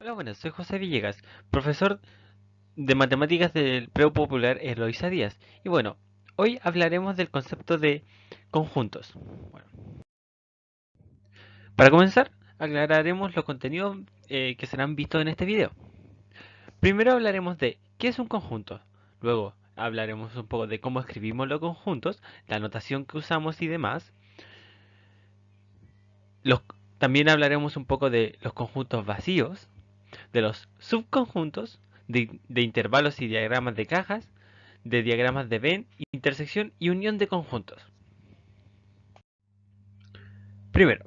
Hola, buenas, soy José Villegas, profesor de matemáticas del Preu Popular Eloísa Díaz. Y bueno, hoy hablaremos del concepto de conjuntos. Bueno, para comenzar, aclararemos los contenidos que serán vistos en este video. Primero hablaremos de qué es un conjunto. Luego hablaremos un poco de cómo escribimos los conjuntos, la notación que usamos y demás. Los- También hablaremos un poco de los conjuntos vacíos, de los subconjuntos, de intervalos y diagramas de cajas, de diagramas de Venn, intersección y unión de conjuntos. Primero,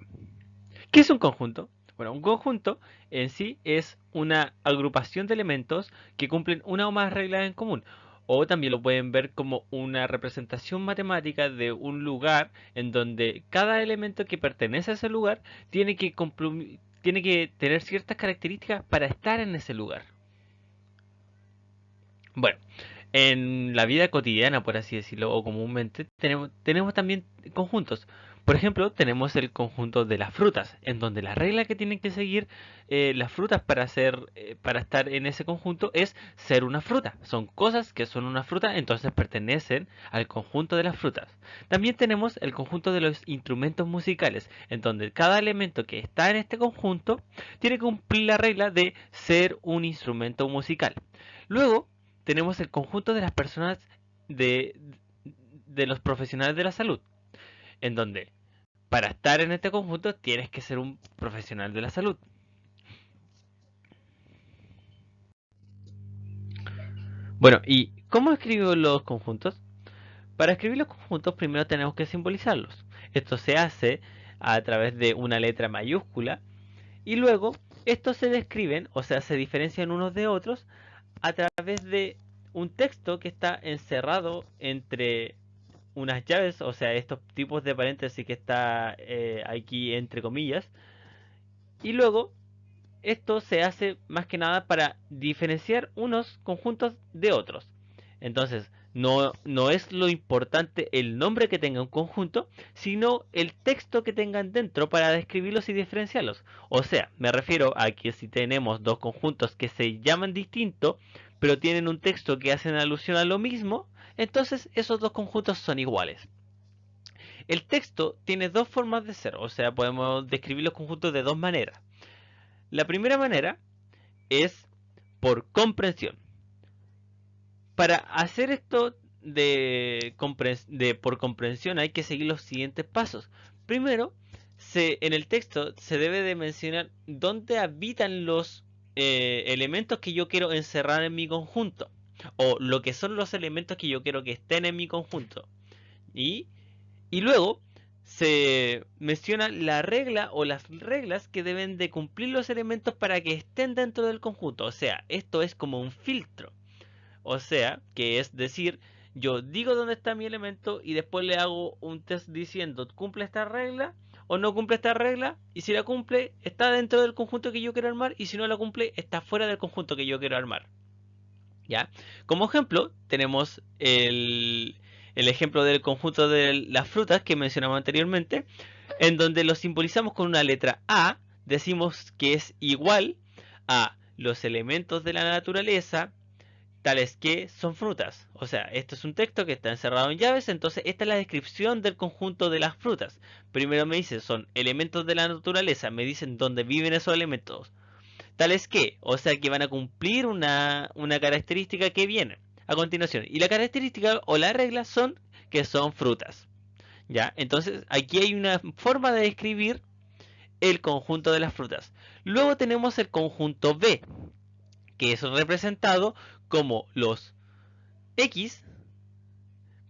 ¿qué es un conjunto? Bueno, un conjunto en sí es una agrupación de elementos que cumplen una o más reglas en común. O también lo pueden ver como una representación matemática de un lugar en donde cada elemento que pertenece a ese lugar tiene que tener ciertas características para estar en ese lugar. Bueno, en la vida cotidiana, por así decirlo, o comúnmente, tenemos también conjuntos. Por ejemplo, tenemos el conjunto de las frutas, en donde la regla que tienen que seguir las frutas para estar en ese conjunto es ser una fruta. Son cosas que son una fruta, entonces pertenecen al conjunto de las frutas. También tenemos el conjunto de los instrumentos musicales, en donde cada elemento que está en este conjunto tiene que cumplir la regla de ser un instrumento musical. Luego, tenemos el conjunto de las personas de, de los profesionales de la salud, en donde para estar en este conjunto tienes que ser un profesional de la salud. Bueno, ¿y cómo escribo los conjuntos? Para escribir los conjuntos primero tenemos que simbolizarlos. Esto se hace a través de una letra mayúscula y luego estos se describen, o sea, se diferencian unos de otros a través de un texto que está encerrado entre unas llaves, o sea, estos tipos de paréntesis que está aquí entre comillas, y luego esto se hace más que nada para diferenciar unos conjuntos de otros. Entonces, no es lo importante el nombre que tenga un conjunto, sino el texto que tengan dentro para describirlos y diferenciarlos. O sea, me refiero a que si tenemos dos conjuntos que se llaman distinto, pero tienen un texto que hacen alusión a lo mismo, entonces esos dos conjuntos son iguales. El texto tiene dos formas de ser, o sea, podemos describir los conjuntos de dos maneras. La primera manera es por comprensión. Para hacer esto por comprensión hay que seguir los siguientes pasos. Primero, en el texto se debe de mencionar dónde habitan los elementos que yo quiero encerrar en mi conjunto. O lo que son los elementos que yo quiero que estén en mi conjunto. Y Y luego se menciona la regla o las reglas que deben de cumplir los elementos para que estén dentro del conjunto. O sea, esto es como un filtro. O sea, que es decir, yo digo dónde está mi elemento y después le hago un test diciendo, ¿cumple esta regla o no cumple esta regla? Y si la cumple, está dentro del conjunto que yo quiero armar y si no la cumple, está fuera del conjunto que yo quiero armar. ¿Ya? Como ejemplo, tenemos el ejemplo del conjunto de las frutas que mencionamos anteriormente, en donde lo simbolizamos con una letra A, decimos que es igual a los elementos de la naturaleza, tales que son frutas. O sea, esto es un texto que está encerrado en llaves, entonces esta es la descripción del conjunto de las frutas. Primero me dice, son elementos de la naturaleza, me dicen dónde viven esos elementos. Tales que, o sea que van a cumplir una característica que viene a continuación. Y la característica o la regla son que son frutas. ¿Ya? Entonces aquí hay una forma de describir el conjunto de las frutas. Luego tenemos el conjunto B, que es representado como los X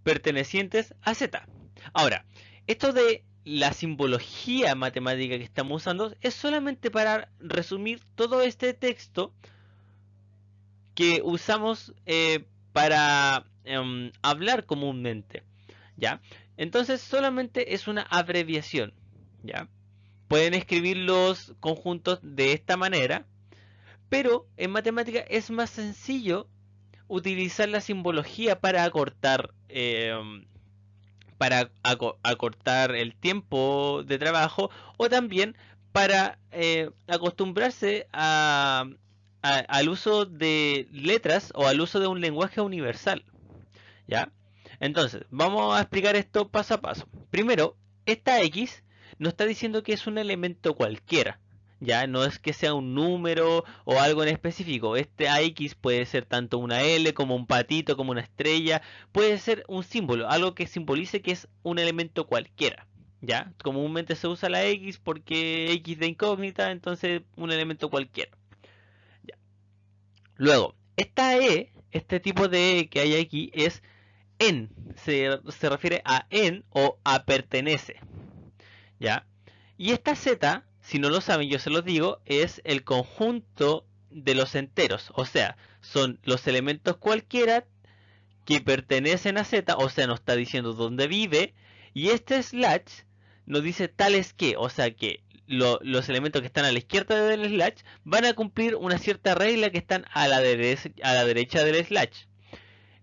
pertenecientes a Z. Ahora, esto de la simbología matemática que estamos usando es solamente para resumir todo este texto que usamos para hablar comúnmente, ¿ya? Entonces solamente es una abreviación, ¿ya? Pueden escribir los conjuntos de esta manera, pero en matemática es más sencillo utilizar la simbología para acortar el tiempo de trabajo o también para acostumbrarse al uso de letras o al uso de un lenguaje universal, ¿ya? Entonces, vamos a explicar esto paso a paso. Primero, esta X nos está diciendo que es un elemento cualquiera, ¿ya? No es que sea un número o algo en específico. Este AX puede ser tanto una L como un patito, como una estrella. Puede ser un símbolo, algo que simbolice que es un elemento cualquiera, ¿ya? Comúnmente se usa la X porque X de incógnita, entonces un elemento cualquiera. ¿Ya? Luego, esta E, este tipo de E que hay aquí es en, se refiere a en o a pertenece, ¿ya? Y esta Z, si no lo saben, yo se los digo, es el conjunto de los enteros, o sea, son los elementos cualquiera que pertenecen a Z, o sea, nos está diciendo dónde vive, y este slash nos dice tales que, o sea que los elementos que están a la izquierda del slash van a cumplir una cierta regla que están a la derecha del slash.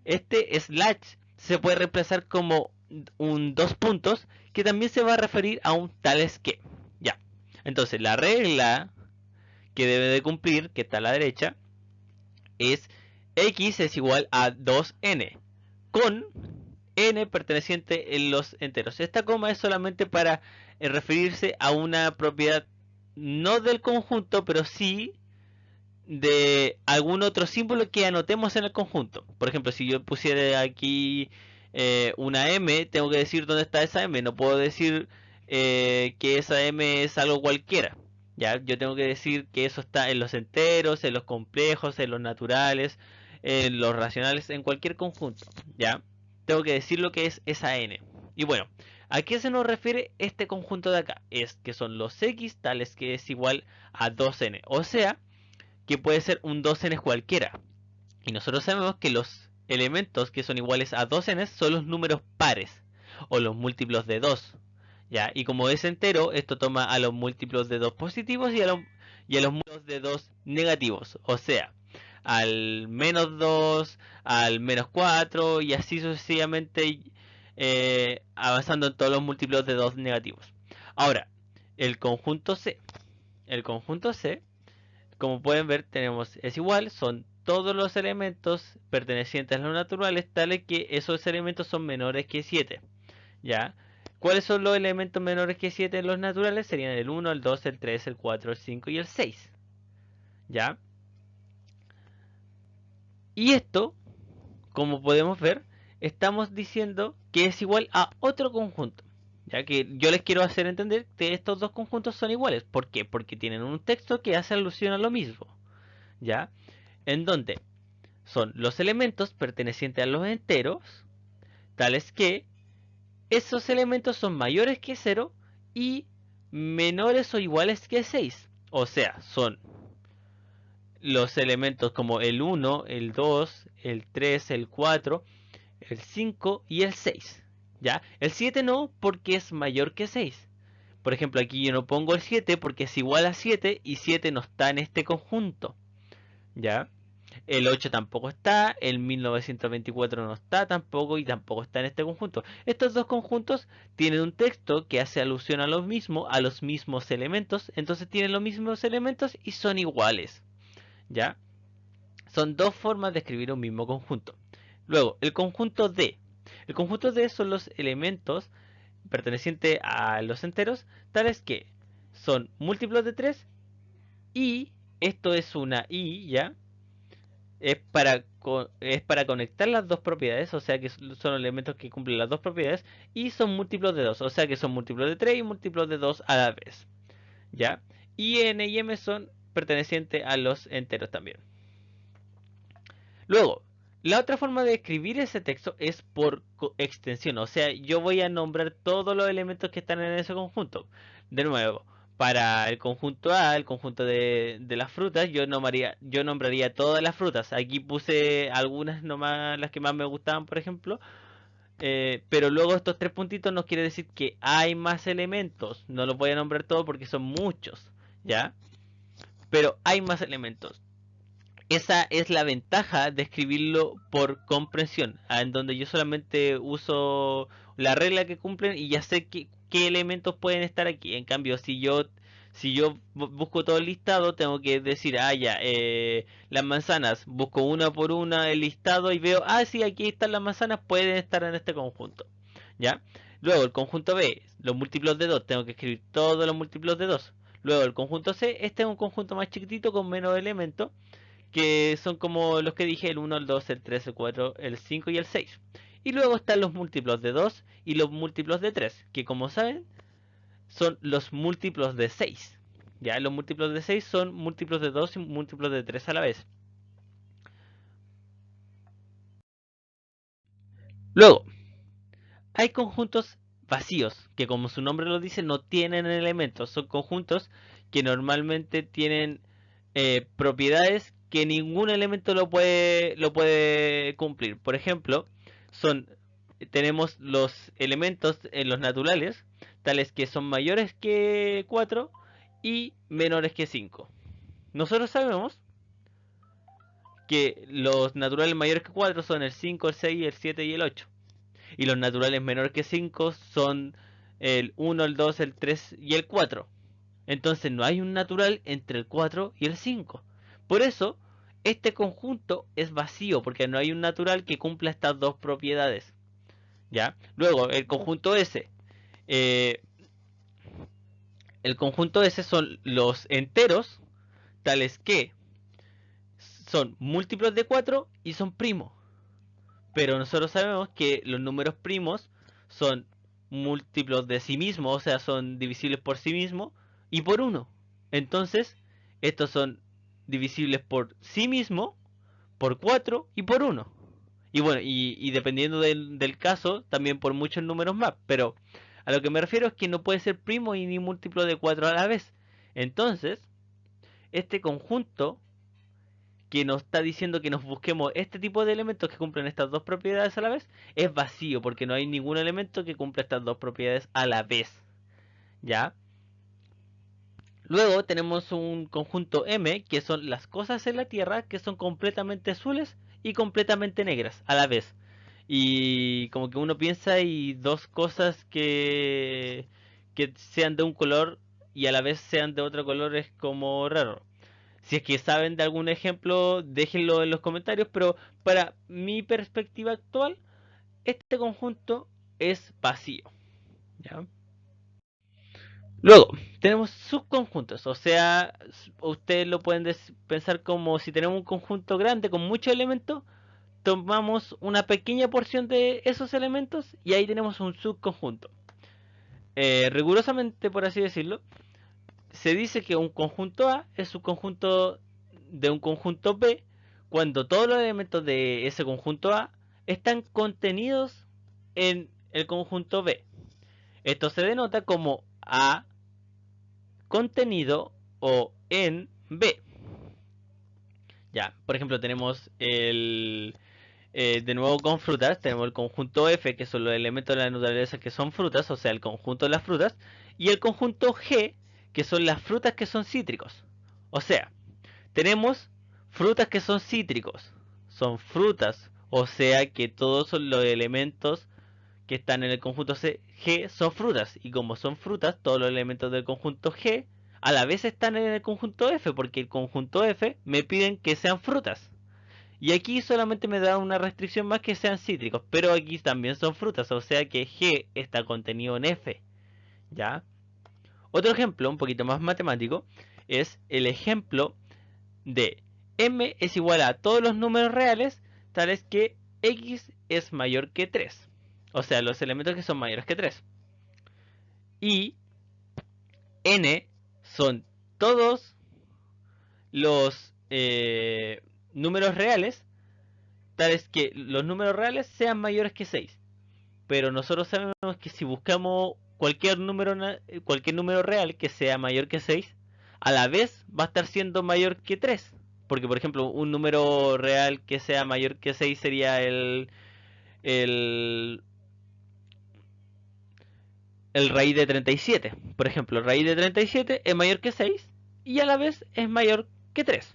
Este slash se puede reemplazar como un dos puntos que también se va a referir a un tales que. Ya. Entonces la regla que debe de cumplir, que está a la derecha, es x es igual a 2n con n perteneciente en los enteros. Esta coma es solamente para referirse a una propiedad no del conjunto, pero sí de algún otro símbolo que anotemos en el conjunto. Por ejemplo, si yo pusiera aquí una M, tengo que decir dónde está esa M. No puedo decir que esa M es algo cualquiera. ¿Ya? Yo tengo que decir que eso está en los enteros, en los complejos, en los naturales, en los racionales, en cualquier conjunto. ¿Ya? Tengo que decir lo que es esa N. Y bueno, ¿a qué se nos refiere este conjunto de acá? Es que son los X tales que es igual a 2N. O sea, que puede ser un 2n cualquiera. Y nosotros sabemos que los elementos que son iguales a 2n son los números pares o los múltiplos de 2. ¿Ya? Y como es entero, esto toma a los múltiplos de 2 positivos y a los múltiplos de 2 negativos. O sea, al menos 2, al menos 4 y así sucesivamente avanzando en todos los múltiplos de 2 negativos. Ahora, el conjunto C. El conjunto C, como pueden ver, tenemos es igual, son todos los elementos pertenecientes a los naturales, tales que esos elementos son menores que 7. ¿Ya? ¿Cuáles son los elementos menores que 7 en los naturales? Serían el 1, el 2, el 3, el 4, el 5 y el 6. ¿Ya? Y esto, como podemos ver, estamos diciendo que es igual a otro conjunto. Ya que yo les quiero hacer entender que estos dos conjuntos son iguales. ¿Por qué? Porque tienen un texto que hace alusión a lo mismo. ¿Ya? En donde son los elementos pertenecientes a los enteros, tales que esos elementos son mayores que 0 y menores o iguales que 6. O sea, son los elementos como el 1, el 2, el 3, el 4, el 5 y el 6. ¿Ya? El 7 no, porque es mayor que 6. Por ejemplo, aquí yo no pongo el 7 porque es igual a 7 y 7 no está en este conjunto. ¿Ya? El 8 tampoco está, el 1924 no está tampoco y tampoco está en este conjunto. Estos dos conjuntos tienen un texto que hace alusión a lo mismo, a los mismos elementos, entonces tienen los mismos elementos y son iguales. ¿Ya? Son dos formas de escribir un mismo conjunto. Luego, el conjunto D. El conjunto D son los elementos pertenecientes a los enteros, tales que son múltiplos de 3 y esto es una I, ¿ya? Es para conectar las dos propiedades, o sea que son elementos que cumplen las dos propiedades y son múltiplos de 2, o sea que son múltiplos de 3 y múltiplos de 2 a la vez. ¿Ya? Y N y M son pertenecientes a los enteros también. Luego, la otra forma de escribir ese texto es por extensión, o sea, yo voy a nombrar todos los elementos que están en ese conjunto. De nuevo, para el conjunto A, el conjunto de las frutas, yo nombraría todas las frutas. Aquí puse algunas nomás, las que más me gustaban, por ejemplo. Pero luego estos tres puntitos no quiere decir que hay más elementos. No los voy a nombrar todos porque son muchos, ¿ya? Pero hay más elementos. Esa es la ventaja de escribirlo por comprensión, en donde yo solamente uso la regla que cumplen y ya sé qué elementos pueden estar aquí. En cambio, Si yo busco todo el listado, tengo que decir, ya, las manzanas, busco una por una el listado y veo, sí, aquí están las manzanas, pueden estar en este conjunto. ¿Ya? Luego el conjunto B, los múltiplos de 2, tengo que escribir todos los múltiplos de 2. Luego el conjunto C, este es un conjunto más chiquitito con menos elementos, que son como los que dije, el 1, el 2, el 3, el 4, el 5 y el 6. Y luego están los múltiplos de 2 y los múltiplos de 3, que como saben, son los múltiplos de 6. Ya, los múltiplos de 6 son múltiplos de 2 y múltiplos de 3 a la vez. Luego, hay conjuntos vacíos, que como su nombre lo dice, no tienen elementos. Son conjuntos que normalmente tienen propiedades que ningún elemento lo puede cumplir. Por ejemplo, tenemos los elementos en los naturales, tales que son mayores que 4 y menores que 5. Nosotros sabemos que los naturales mayores que 4 son el 5, el 6, el 7 y el 8. Y los naturales menores que 5 son el 1, el 2, el 3 y el 4. Entonces no hay un natural entre el 4 y el 5. Por eso, este conjunto es vacío, porque no hay un natural que cumpla estas dos propiedades. ¿Ya? Luego, el conjunto S. Eh, el conjunto S son los enteros, tales que son múltiplos de 4 y son primos. Pero nosotros sabemos que los números primos son múltiplos de sí mismos, o sea, son divisibles por sí mismos y por 1. Entonces, estos son divisibles por sí mismo, por 4 y por 1. Y bueno, y dependiendo del caso, también por muchos números más. Pero a lo que me refiero es que no puede ser primo y ni múltiplo de 4 a la vez. Entonces, este conjunto que nos está diciendo que nos busquemos este tipo de elementos que cumplen estas dos propiedades a la vez, es vacío, porque no hay ningún elemento que cumpla estas dos propiedades a la vez. ¿Ya? Luego tenemos un conjunto M, que son las cosas en la Tierra que son completamente azules y completamente negras a la vez. Y como que uno piensa y dos cosas que sean de un color y a la vez sean de otro color es como raro. Si es que saben de algún ejemplo, déjenlo en los comentarios, pero para mi perspectiva actual, este conjunto es vacío. ¿Ya? Luego, tenemos subconjuntos, o sea, ustedes lo pueden pensar como si tenemos un conjunto grande con muchos elementos, tomamos una pequeña porción de esos elementos y ahí tenemos un subconjunto. Rigurosamente, por así decirlo, se dice que un conjunto A es subconjunto de un conjunto B cuando todos los elementos de ese conjunto A están contenidos en el conjunto B. Esto se denota como A contenido o en B. Ya, por ejemplo, tenemos de nuevo con frutas, tenemos el conjunto F, que son los elementos de la naturaleza que son frutas, o sea, el conjunto de las frutas, y el conjunto G, que son las frutas que son cítricos. O sea, tenemos frutas que son cítricos, son frutas, o sea que todos los elementos que están en el conjunto G son frutas, y como son frutas, todos los elementos del conjunto G a la vez están en el conjunto F, porque el conjunto F me piden que sean frutas. Y aquí solamente me da una restricción más que sean cítricos, pero aquí también son frutas, o sea que G está contenido en F, ¿ya? Otro ejemplo, un poquito más matemático, es el ejemplo de M es igual a todos los números reales, tales que X es mayor que 3. O sea, los elementos que son mayores que 3. Y N son todos los números reales, tales que los números reales sean mayores que 6. Pero nosotros sabemos que si buscamos cualquier número real que sea mayor que 6, a la vez va a estar siendo mayor que 3. Porque, por ejemplo, un número real que sea mayor que 6 sería el, el raíz de 37. Por ejemplo, el raíz de 37 es mayor que 6 y a la vez es mayor que 3.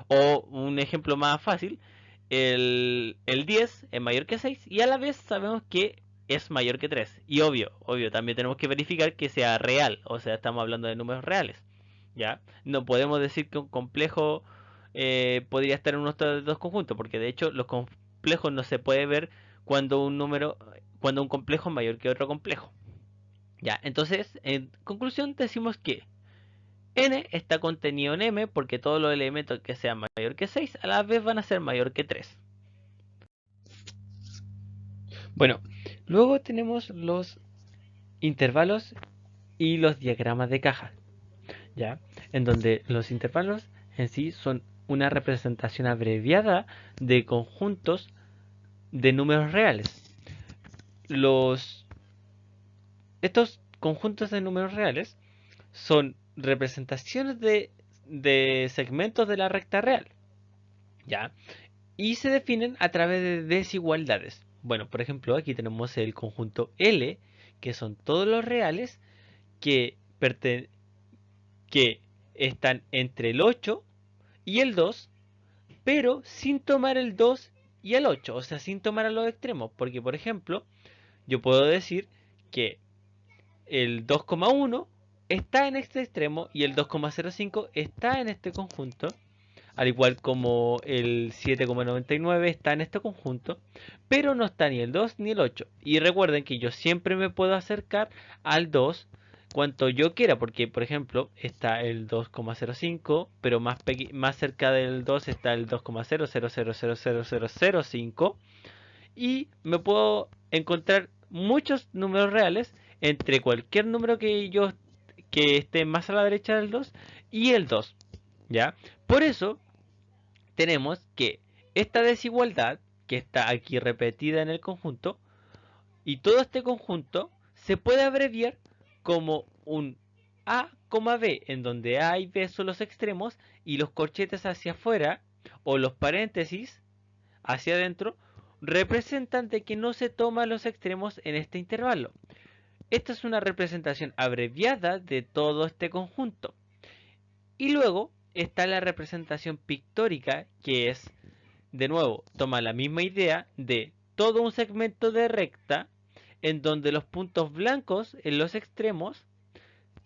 O un ejemplo más fácil, el 10 es mayor que 6 y a la vez sabemos que es mayor que 3. Y obvio, también tenemos que verificar que sea real, o sea, estamos hablando de números reales. ¿ya? No podemos decir que un complejo podría estar en uno de estos dos conjuntos, porque de hecho los complejos no se puede ver cuando un complejo es mayor que otro complejo. Ya, entonces, en conclusión decimos que n está contenido en M porque todos los elementos que sean mayor que 6 a la vez van a ser mayor que 3. Bueno, luego tenemos los intervalos y los diagramas de caja, ¿ya? En donde los intervalos en sí son una representación abreviada de conjuntos de números reales. Estos conjuntos de números reales son representaciones de segmentos de la recta real, ¿ya? Y se definen a través de desigualdades. Bueno, por ejemplo, aquí tenemos el conjunto L, que son todos los reales que, que están entre el 8 y el 2, pero sin tomar el 2 y el 8, o sea, sin tomar a los extremos. Porque, por ejemplo, yo puedo decir que el 2,1 está en este extremo y el 2,05 está en este conjunto, al igual como el 7,99 está en este conjunto, pero no está ni el 2 ni el 8. Y recuerden que yo siempre me puedo acercar al 2 cuanto yo quiera, porque por ejemplo está el 2,05, pero más cerca del 2 está el 2,000000005 y me puedo encontrar muchos números reales entre cualquier número que esté más a la derecha del 2 y el 2, ¿ya? Por eso tenemos que esta desigualdad que está aquí repetida en el conjunto y todo este conjunto se puede abreviar como un A, B, en donde A y B son los extremos y los corchetes hacia afuera o los paréntesis hacia adentro representan de que no se toman los extremos en este intervalo. Esta es una representación abreviada de todo este conjunto. Y luego está la representación pictórica, que es, de nuevo, toma la misma idea de todo un segmento de recta en donde los puntos blancos en los extremos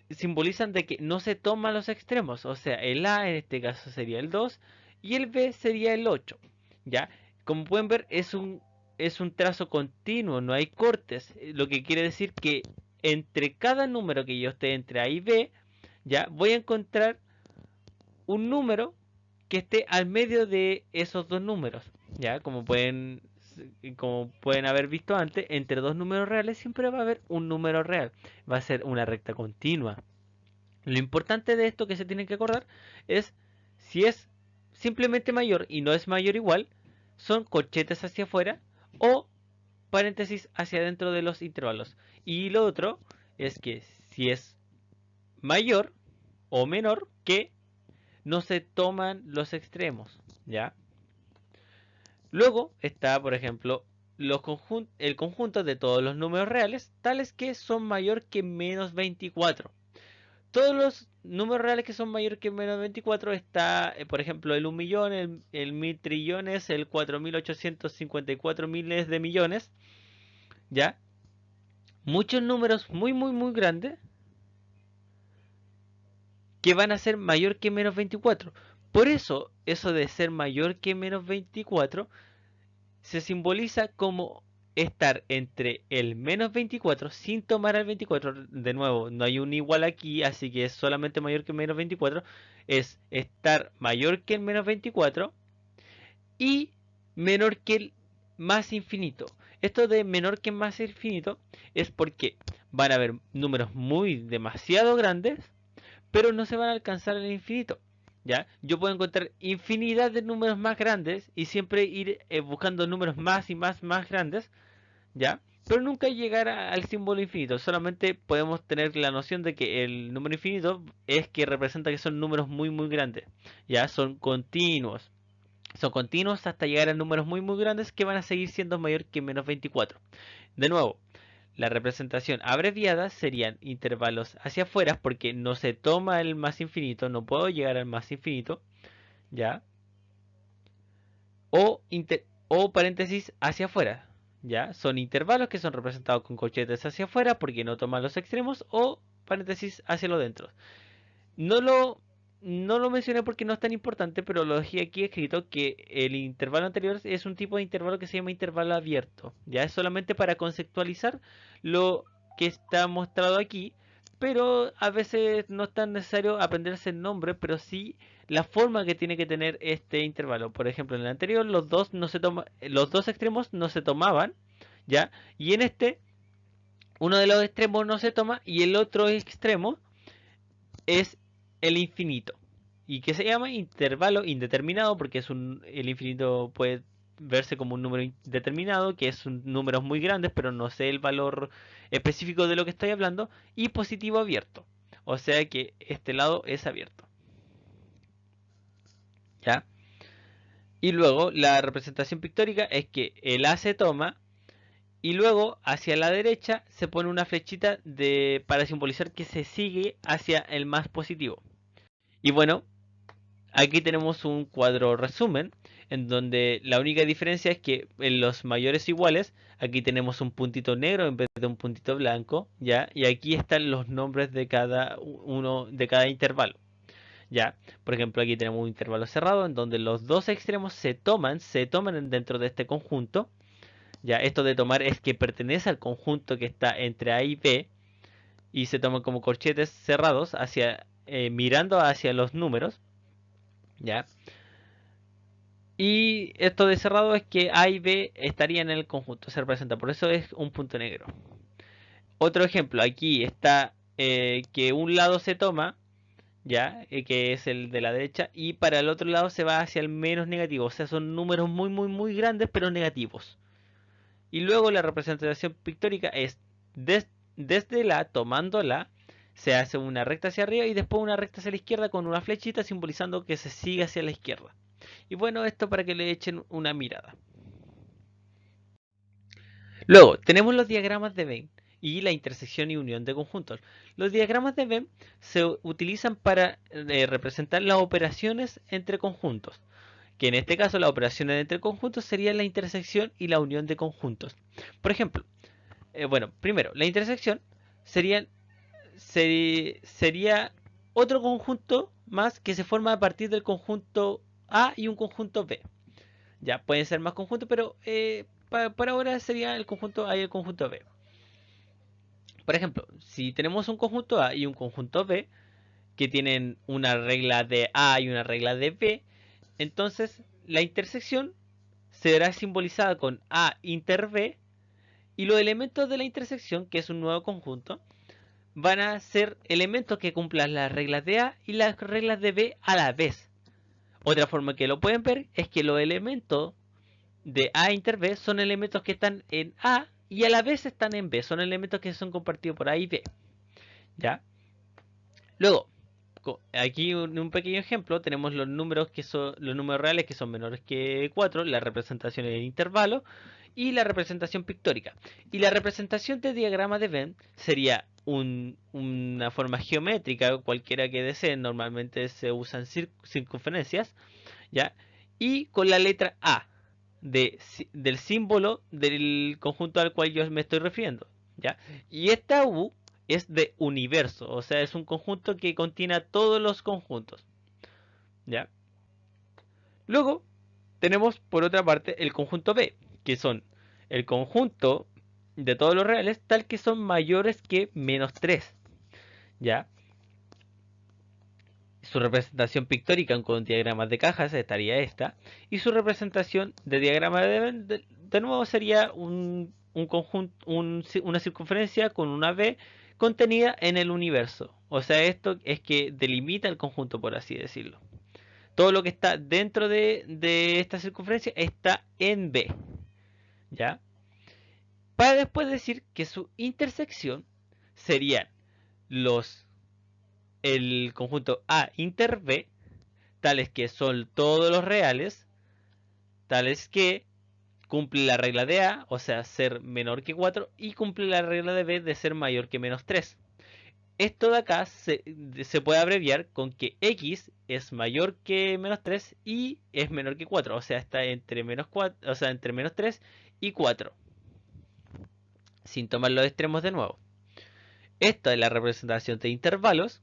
simbolizan de que no se toman los extremos, o sea, el A en este caso sería el 2 y el B sería el 8, ¿ya? Como pueden ver es un trazo continuo, no hay cortes, lo que quiere decir que entre cada número que yo esté entre A y B, ya voy a encontrar un número que esté al medio de esos dos números, ya como pueden haber visto antes, entre dos números reales siempre va a haber un número real, va a ser una recta continua. Lo importante de esto que se tienen que acordar es si es simplemente mayor y no es mayor igual, son corchetes hacia afuera o paréntesis hacia adentro de los intervalos. Y lo otro es que si es mayor o menor que, no se toman los extremos, ¿ya? Luego está, por ejemplo, el conjunto de todos los números reales, tales que son mayor que menos 24. Todos los números reales que son mayor que menos 24 está, por ejemplo, el 1.000.000, el 1.000 trillones, el 4.854 miles de millones, ¿ya? Muchos números muy, muy, muy grandes que van a ser mayor que menos 24. Por eso, eso de ser mayor que menos 24 se simboliza como estar entre el menos 24 sin tomar al 24. De nuevo, no hay un igual aquí, así que es solamente mayor que menos 24. Es estar mayor que el menos 24 y menor que el más infinito. Esto de menor que más infinito es porque van a haber números muy demasiado grandes, pero no se van a alcanzar el infinito. ¿Ya? Yo puedo encontrar infinidad de números más grandes y siempre ir buscando números más y más grandes, ¿ya? Pero nunca llegar al símbolo infinito. Solamente podemos tener la noción de que el número infinito es que representa que son números muy muy grandes, ¿ya? Son continuos. Son continuos hasta llegar a números muy muy grandes que van a seguir siendo mayor que menos 24. De nuevo, la representación abreviada serían intervalos hacia afuera porque no se toma el más infinito, no puedo llegar al más infinito, ¿ya? O paréntesis hacia afuera, ¿ya? Son intervalos que son representados con corchetes hacia afuera porque no toman los extremos o paréntesis hacia lo dentro. No lo, no lo mencioné porque no es tan importante, pero lo dejé aquí escrito que el intervalo anterior es un tipo de intervalo que se llama intervalo abierto. Ya es solamente para conceptualizar lo que está mostrado aquí, pero a veces no es tan necesario aprenderse el nombre, pero sí la forma que tiene que tener este intervalo. Por ejemplo, en el anterior los dos extremos no se tomaban, ¿ya? Y en este, uno de los extremos no se toma y el otro extremo es el infinito. Y que se llama intervalo indeterminado porque el infinito puede verse como un número indeterminado, que es un números muy grandes, pero no sé el valor específico de lo que estoy hablando, y positivo abierto. O sea que este lado es abierto. ¿Ya? Y luego la representación pictórica es que el A se toma y luego hacia la derecha se pone una flechita para simbolizar que se sigue hacia el más positivo. Y bueno, aquí tenemos un cuadro resumen en donde la única diferencia es que en los mayores iguales aquí tenemos un puntito negro en vez de un puntito blanco, ¿ya? Y aquí están los nombres de cada uno de cada intervalo, ¿ya? Por ejemplo, aquí tenemos un intervalo cerrado en donde los dos extremos se toman dentro de este conjunto, ¿ya? Esto de tomar es que pertenece al conjunto que está entre A y B y se toman como corchetes cerrados mirando hacia los números, ¿ya? Y esto de cerrado es que A y B estarían en el conjunto, se representa, por eso es un punto negro. Otro ejemplo, aquí está que un lado se toma, ya, que es el de la derecha, y para el otro lado se va hacia el menos negativo, o sea, son números muy, muy, muy grandes, pero negativos. Y luego la representación pictórica es des- desde la, tomando la, se hace una recta hacia arriba y después una recta hacia la izquierda con una flechita simbolizando que se sigue hacia la izquierda. Y bueno, esto para que le echen una mirada. Luego, tenemos los diagramas de Venn y la intersección y unión de conjuntos. Los diagramas de Venn se utilizan para representar las operaciones entre conjuntos, que en este caso las operaciones entre conjuntos serían la intersección y la unión de conjuntos. Por ejemplo, bueno, primero, la intersección sería, sería otro conjunto más que se forma a partir del conjunto A y un conjunto B. Ya pueden ser más conjuntos, pero para ahora sería el conjunto A y el conjunto B. Por ejemplo, si tenemos un conjunto A y un conjunto B que tienen una regla de A y una regla de B, entonces la intersección será simbolizada con A inter B y los elementos de la intersección, que es un nuevo conjunto, van a ser elementos que cumplan las reglas de A y las reglas de B a la vez. Otra forma que lo pueden ver es que los elementos de A inter B son elementos que están en A y a la vez están en B. Son elementos que son compartidos por A y B. ¿Ya? Luego, aquí un pequeño ejemplo, tenemos los números que son los números reales que son menores que 4, la representación en el intervalo y la representación pictórica. Y la representación de diagrama de Venn sería una forma geométrica, cualquiera que deseen, normalmente se usan circunferencias, ¿ya? Y con la letra A del símbolo del conjunto al cual yo me estoy refiriendo, ¿ya? Y esta U es de universo, o sea, es un conjunto que contiene a todos los conjuntos, ¿ya? Luego tenemos por otra parte el conjunto B, que son el conjunto de todos los reales tal que son mayores que menos 3, ¿ya? Su representación pictórica con diagramas de cajas estaría esta. Y su representación de diagrama de nuevo sería un conjunto, una circunferencia con una B contenida en el universo. O sea, esto es que delimita el conjunto, por así decirlo. Todo lo que está dentro de esta circunferencia está en B. ¿Ya? Para después decir que su intersección serían los el conjunto A inter B, tales que son todos los reales, tales que cumple la regla de A, o sea, ser menor que 4, y cumple la regla de B de ser mayor que menos 3. Esto de acá se puede abreviar con que X es mayor que menos 3 y es menor que 4, o sea, está entre menos 4, o sea, entre menos 3 y 4, sin tomar los extremos de nuevo. Esta es la representación de intervalos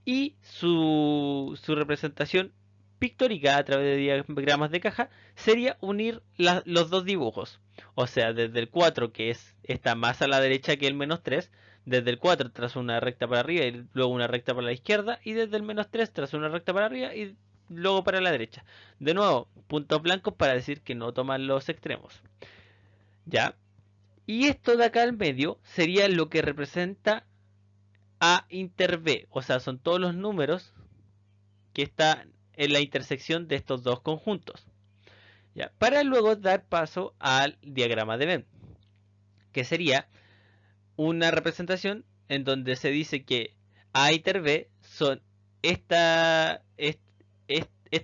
y su representación pictórica a través de diagramas de caja sería unir los dos dibujos. O sea, desde el 4, que está más a la derecha que el -3, desde el 4 trazo una recta para arriba y luego una recta para la izquierda, y desde el -3 trazo una recta para arriba y luego para la derecha. De nuevo, puntos blancos para decir que no toman los extremos. ¿Ya? Y esto de acá al medio sería lo que representa A inter B. O sea, son todos los números que están en la intersección de estos dos conjuntos. ¿Ya? Para luego dar paso al diagrama de Venn, que sería una representación en donde se dice que A inter B son esta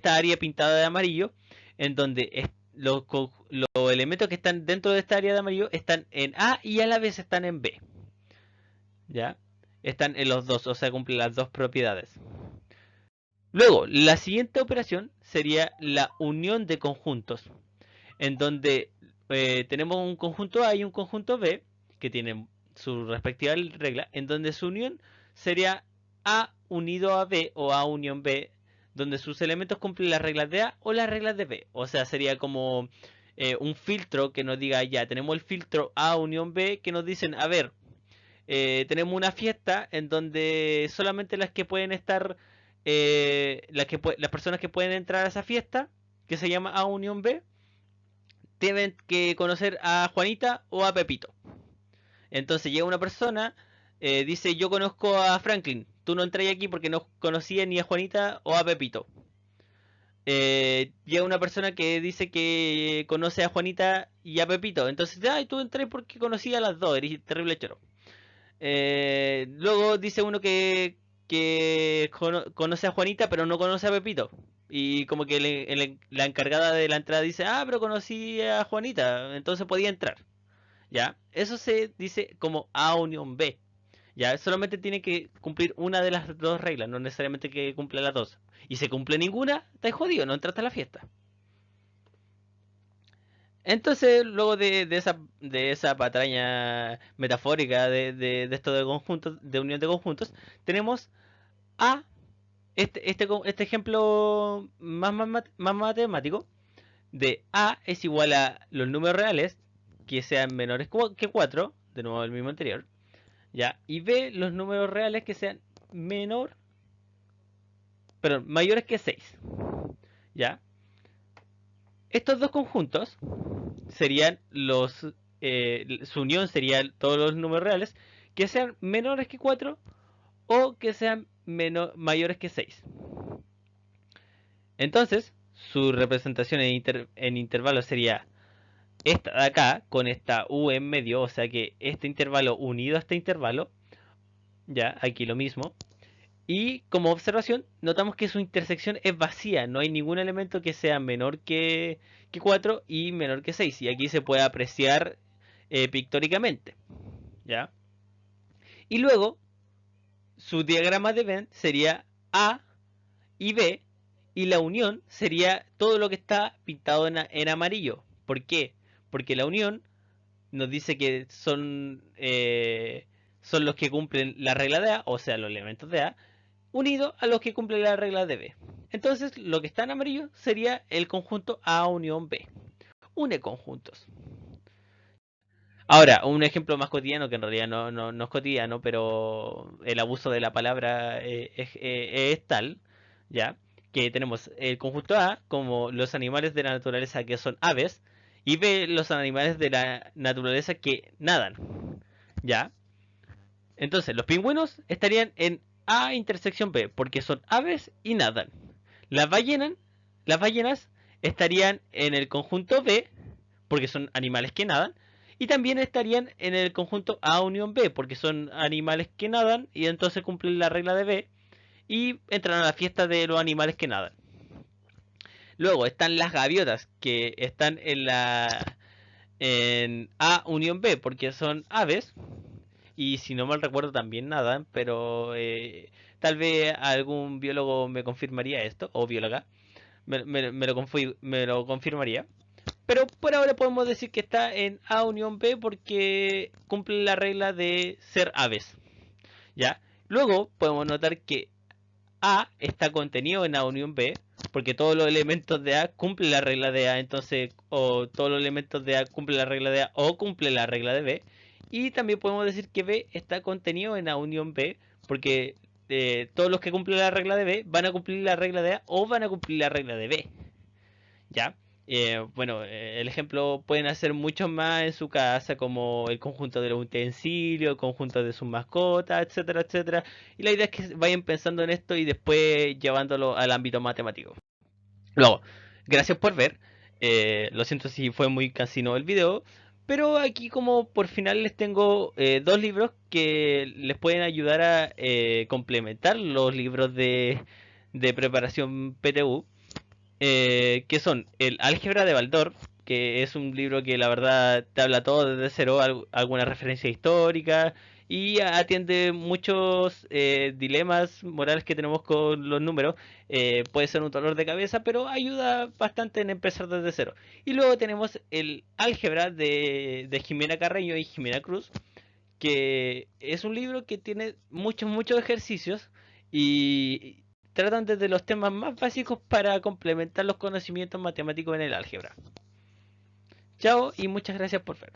área pintada de amarillo, en donde los elementos que están dentro de esta área de amarillo están en A y a la vez están en B. ¿Ya? Están en los dos, o sea, cumplen las dos propiedades. Luego, la siguiente operación sería la unión de conjuntos, en donde tenemos un conjunto A y un conjunto B, que tienen su respectiva regla, en donde su unión sería A unido a B o A unión B, donde sus elementos cumplen las reglas de A o las reglas de B. O sea, sería como un filtro que nos diga, ya, tenemos el filtro A unión B, que nos dicen, a ver, tenemos una fiesta en donde solamente las que pueden estar, las personas que pueden entrar a esa fiesta, que se llama A unión B, tienen que conocer a Juanita o a Pepito. Entonces llega una persona, dice, yo conozco a Franklin, tú no entras aquí porque no conocía ni a Juanita o a Pepito. Llega una persona que dice que conoce a Juanita y a Pepito, entonces, ay, tú entré porque conocía a las dos, eres terrible choro. Luego dice uno que conoce a Juanita pero no conoce a Pepito. Y como que la encargada de la entrada dice, ah, pero conocí a Juanita, entonces podía entrar. ¿Ya? Eso se dice como A unión B. ¿Ya? Solamente tiene que cumplir una de las dos reglas, no necesariamente que cumpla las dos. Y si cumple ninguna, está jodido, no entraste a la fiesta. Entonces, luego de esa patraña metafórica de esto de conjuntos, de unión de conjuntos, tenemos a este ejemplo más matemático de A es igual a los números reales que sean menores que 4, de nuevo el mismo anterior, ¿ya? Y B los números reales que sean mayores que 6, ¿ya? Estos dos conjuntos serían su unión sería todos los números reales que sean menores que 4 o que sean mayores que 6. Entonces, su representación en intervalos sería esta de acá, con esta U en medio, o sea que este intervalo unido a este intervalo, ya, aquí lo mismo. Y como observación, notamos que su intersección es vacía, no hay ningún elemento que sea menor que 4 y menor que 6. Y aquí se puede apreciar pictóricamente, ¿ya? Y luego, su diagrama de Venn sería A y B, y la unión sería todo lo que está pintado en amarillo. ¿Por qué? Porque la unión nos dice que son los que cumplen la regla de A, o sea, los elementos de A, unido a los que cumplen la regla de B. Entonces, lo que está en amarillo sería el conjunto A unión B. Une conjuntos. Ahora, un ejemplo más cotidiano, que en realidad no es cotidiano, pero el abuso de la palabra es tal, ¿ya? Que tenemos el conjunto A como los animales de la naturaleza que son aves, y B los animales de la naturaleza que nadan, ¿ya? Entonces, los pingüinos estarían en A intersección B, porque son aves y nadan. Las ballenas, las ballenas estarían en el conjunto B, porque son animales que nadan. Y también estarían en el conjunto A unión B, porque son animales que nadan y entonces cumplen la regla de B y entran a la fiesta de los animales que nadan. Luego están las gaviotas, que están en A unión B, porque son aves. Y si no mal recuerdo también nadan, pero tal vez algún biólogo me confirmaría esto, o bióloga, me lo confirmaría. Pero por ahora podemos decir que está en A unión B porque cumple la regla de ser aves. ¿Ya? Luego podemos notar que A está contenido en A unión B, porque todos los elementos de A cumplen la regla de A, entonces, o todos los elementos de A cumplen la regla de A o cumplen la regla de B. Y también podemos decir que B está contenido en A unión B, porque todos los que cumplen la regla de B van a cumplir la regla de A o van a cumplir la regla de B. ¿Ya? Bueno, el ejemplo pueden hacer mucho más en su casa, como el conjunto de los utensilios, el conjunto de sus mascotas, etcétera, etcétera. Y la idea es que vayan pensando en esto y después llevándolo al ámbito matemático. Luego, gracias por ver. Lo siento si fue muy cansino el video. Pero aquí como por final les tengo dos libros que les pueden ayudar a complementar los libros de preparación PTU, que son el Álgebra de Baldor, que es un libro que la verdad te habla todo desde cero, alguna referencia histórica y atiende muchos dilemas morales que tenemos con los números. Puede ser un dolor de cabeza, pero ayuda bastante en empezar desde cero. Y luego tenemos el Álgebra de Jimena Carreño y Jimena Cruz, que es un libro que tiene muchos ejercicios y tratan desde los temas más básicos para complementar los conocimientos matemáticos en el álgebra. Chao y muchas gracias por ver.